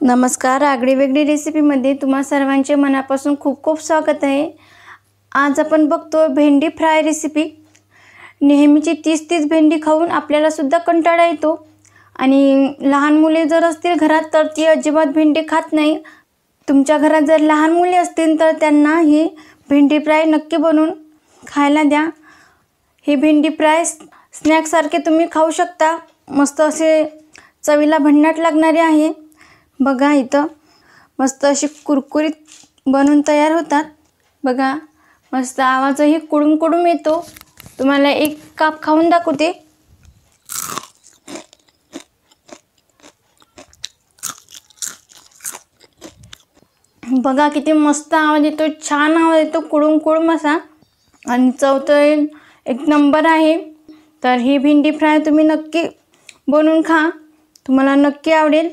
नमस्कार, आगळी वेगळी रेसिपीमध्ये तुम्हा सर्वांचे मनापासून खूप खूप स्वागत आहे। आज आपण बघतो भेंडी फ्राय रेसिपी। नेहमीची 30 भेंडी खाऊन आपल्याला सुद्धा कंटाळा येतो आणि लहान मुले जर असतील घरात तर ती अजिबात भेंडी खात नाही। तुमच्या घरात जर लहान मुले असतील तर त्यांना ही भेंडी फ्राय नक्की बनवून खायला द्या। ही भेंडी फ्राय स्नॅक्स सारखे तुम्ही खाऊ शकता। मस्त असे चवीला भन्नाट लागणारे आहे। बघा इथं मस्त अशी कुरकुरीत बनून तयार होतात। बघा मस्त आवाजही कुडूम कुडूम येतो। तुम्हाला एक काप खाऊन दाखवते। बघा किती मस्त आवाज येतो, छान आवाज येतो कुडूम कुडूम असा, आणि चव तर एक नंबर आहे। तर ही भेंडी फ्राय तुम्ही नक्की बनवून खा, तुम्हाला नक्की आवडेल।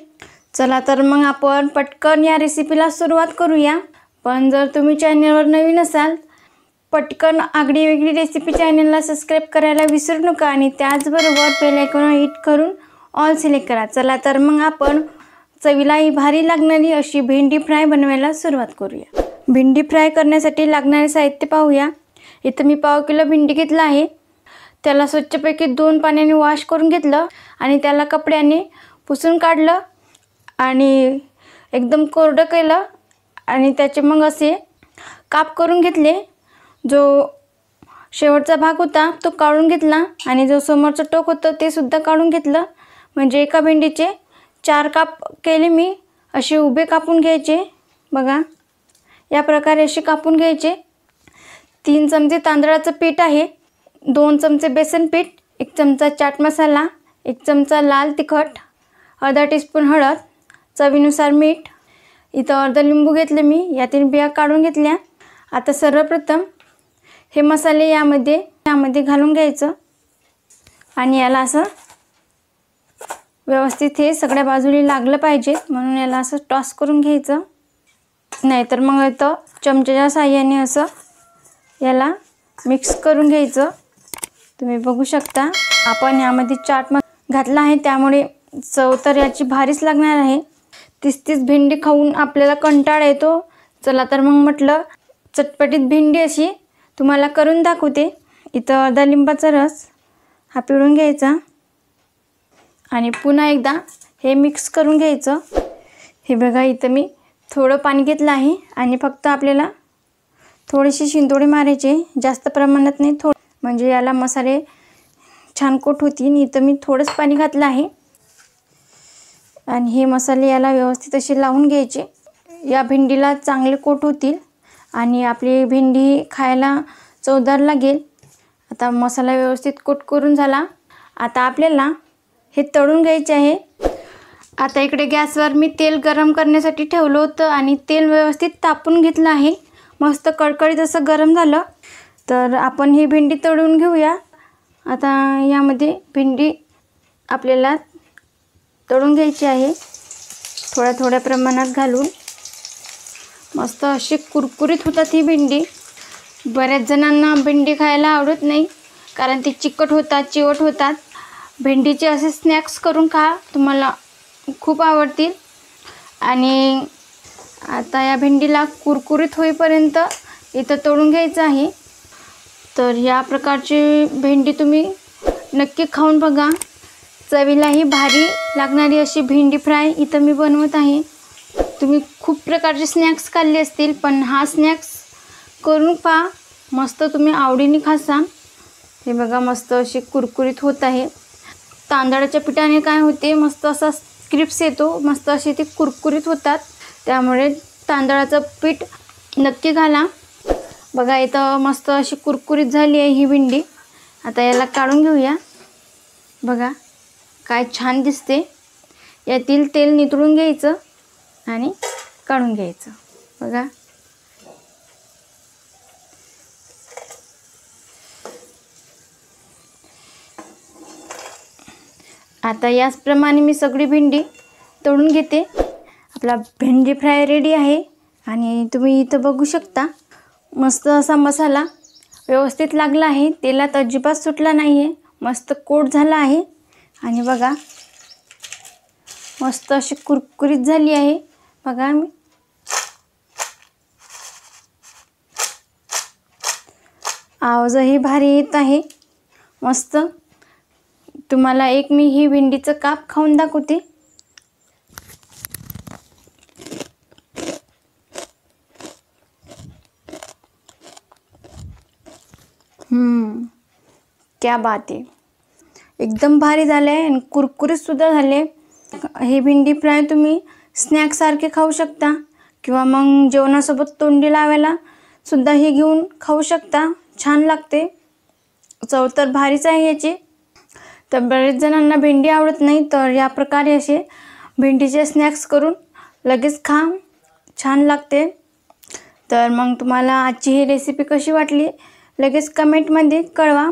चला तर मग आपण पटकन या रेसिपीला सुरुवात करूया। पण जर तुम्ही चॅनलवर नवीन असाल पटकन आगळी वेगळी रेसिपी चॅनलला सबस्क्राइब करायला विसरू नका आणि त्याचबरोबर बेल आयकॉन हिट करून ऑल सिलेक्ट करा। चला तर मग आपण चवीला ही भारी लागणारी अशी भेंडी फ्राय बनवायला सुरुवात करूया। भेंडी फ्राय करण्यासाठी लागणारे साहित्य पाहूया। इथं मी पाव किलो भेंडी घेतला आहे। त्याला स्वच्छपैकी 2 पाण्याने वॉश करून घेतलं आणि त्याला कपड्याने पुसून काढलं आणि एकदम कोरडं केलं आणि त्याचे मग असे काप करून घेतले। जो शेवटचा भाग होता तो काढून घेतला आणि जो समोरचं टोक होतं ते सुद्धा काढून घेतलं। म्हणजे एका भेंडीचे 4 काप केले मी। असे उभे कापून घ्यायचे। बघा या प्रकारे असे कापून घ्यायचे। 3 चमचे तांदळाचं पीठ आहे, 2 चमचे बेसन पीठ, 1 चमचा चाट मसाला, 1 चमचा लाल तिखट, अर्धा टीस्पून हळद, चवीनुसार मीठ। इथं अर्धा लिंबू घेतले मी, यातील बिया काढून घेतल्या। आता सर्वप्रथम हे मसाले यामध्ये घालून घ्यायचं आणि याला असं व्यवस्थित हे सगळ्या बाजूला लागलं पाहिजे, म्हणून याला असं टॉस करून घ्यायचं। नाहीतर मग इथं चमच्याच्या साहाय्याने असं याला मिक्स करून घ्यायचं। तुम्ही बघू शकता आपण यामध्ये चाट मसाला घातला आहे, त्यामुळे चव तर याची भारीच लागणार आहे। 30 भेंडी खाऊन आपल्याला कंटाळा येतो। चला तर मग म्हटलं चटपटीत भेंडी अशी तुम्हाला करून दाखवते। इथं अर्धा लिंबाचा रस हा पिळून घ्यायचा आणि पुन्हा एकदा हे मिक्स करून घ्यायचं। हे बघा इथं मी थोडं पाणी घेतलं आहे आणि फक्त आपल्याला थोडेसे शिंतोडे मारायचे, जास्त प्रमाणात नाही, थोडं म्हणजे याला मसाले छान कोट होतील। इथं मी थोडंच पाणी घातलं आहे आणि हे मसाले याला व्यवस्थित असे लावून घ्यायचे। या भेंडीला चांगले कोट होतील आणि आपली भेंडी खायला चवदार लागेल। आता मसाला व्यवस्थित कोट करून झाला। आता आपल्याला हे तळून घ्यायचे आहे। आता इकडे गॅसवर मी तेल गरम करण्यासाठी ठेवलं होतं आणि तेल व्यवस्थित तापून घेतलं आहे। मस्त कडकडीत असं गरम झालं तर आपण ही भेंडी तळून घेऊया। आता यामध्ये भेंडी आपल्याला तळून घ्यायची आहे, थोड्या थोड्या प्रमाणात घालून। मस्त अशी कुरकुरीत होतात ही भेंडी। बऱ्याच जणांना भेंडी खायला आवडत नाही कारण ती चिकट होतात, चिवट होतात। भेंडीचे असे स्नॅक्स करून खा, तुम्हाला खूप आवडतील। आणि आता या भेंडीला कुरकुरीत होईपर्यंत इथं तळून घ्यायचं आहे। तर या प्रकारची भेंडी तुम्ही नक्की खाऊन बघा, चवीलाही भारी लागणारी अशी भेंडी फ्राय इथं मी बनवत आहे। तुम्ही खूप प्रकारचे स्नॅक्स खाल्ले असतील, पण हा स्नॅक्स करून पहा, मस्त तुम्ही आवडीने खासाल। हे बघा मस्त अशी कुरकुरीत होत आहे। तांदळाच्या पिठाने काय होते, मस्त असा क्रिप्स येतो, मस्त असे ते कुरकुरीत होतात। त्यामुळे तांदळाचं पीठ नक्की घाला। बघा इथं मस्त अशी कुरकुरीत झाली आहे ही भेंडी। आता याला काढून घेऊया। बघा काय छान दिसते। यातील तेल नितळून घ्यायचं आणि काढून घ्यायचं। बघा आता याचप्रमाणे मी सगळी भेंडी तळून घेते। आपला भेंडी फ्राय रेडी आहे आणि तुम्ही इथं बघू शकता मस्त असा मसाला व्यवस्थित लागला आहे, तेलात अजिबात सुटला नाही आहे, मस्त कोट झाला आहे। आणि बघा मस्त अशी कुरकुरीत झाली आहे बघा. मी आवाजही भारी येत आहे मस्त. तुम्हाला एक मी ही भेंडीचं काप खाऊन दाखवते. क्या बात आहे. एकदम भारी झाले आणि कुरकुरीत सुद्धा झाले. हे भेंडी फ्राय तुम्ही स्नॅक सारखे खाऊ शकता किंवा मग जेवणासोबत तोंडी लावायला सुद्धा हे घेऊन खाऊ शकता. छान लागते. चव तर भारीच आहे याची. तर बरेच जणांना भेंडी आवडत नाही, तर या प्रकारे असे भेंडीचे स्नॅक्स करून लगेच खा. छान लागते. तर मग तुम्हाला आजची ही रेसिपी कशी वाटली लगेच कमेंटमध्ये कळवा.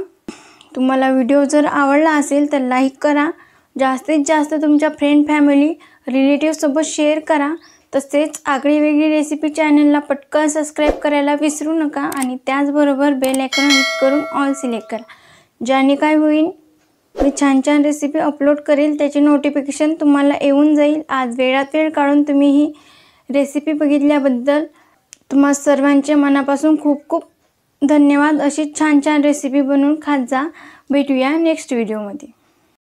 तुम्हाला व्हिडिओ जर आवडला असेल तर लाईक करा. जास्तीत जास्त तुमच्या फ्रेंड फॅमिली रिलेटिव्हसोबत शेअर करा. तसेच आगळी वेगळी रेसिपी चॅनलला पटकन सबस्क्राईब करायला विसरू नका आणि त्याचबरोबर बेल आयकॉन क्लिक करून ऑल सिलेक्ट करा. ज्याने काय होईल मी छान छान रेसिपी अपलोड करेल त्याचे नोटिफिकेशन तुम्हाला येऊन जाईल. आज वेळात वेळ काढून तुम्ही ही रेसिपी बघितल्याबद्दल तुम्हा सर्वांचे मनापासून खूप खूप धन्यवाद. अशी छान छान रेसिपी बनवून खात जा. भेटूया नेक्स्ट व्हिडिओमध्ये.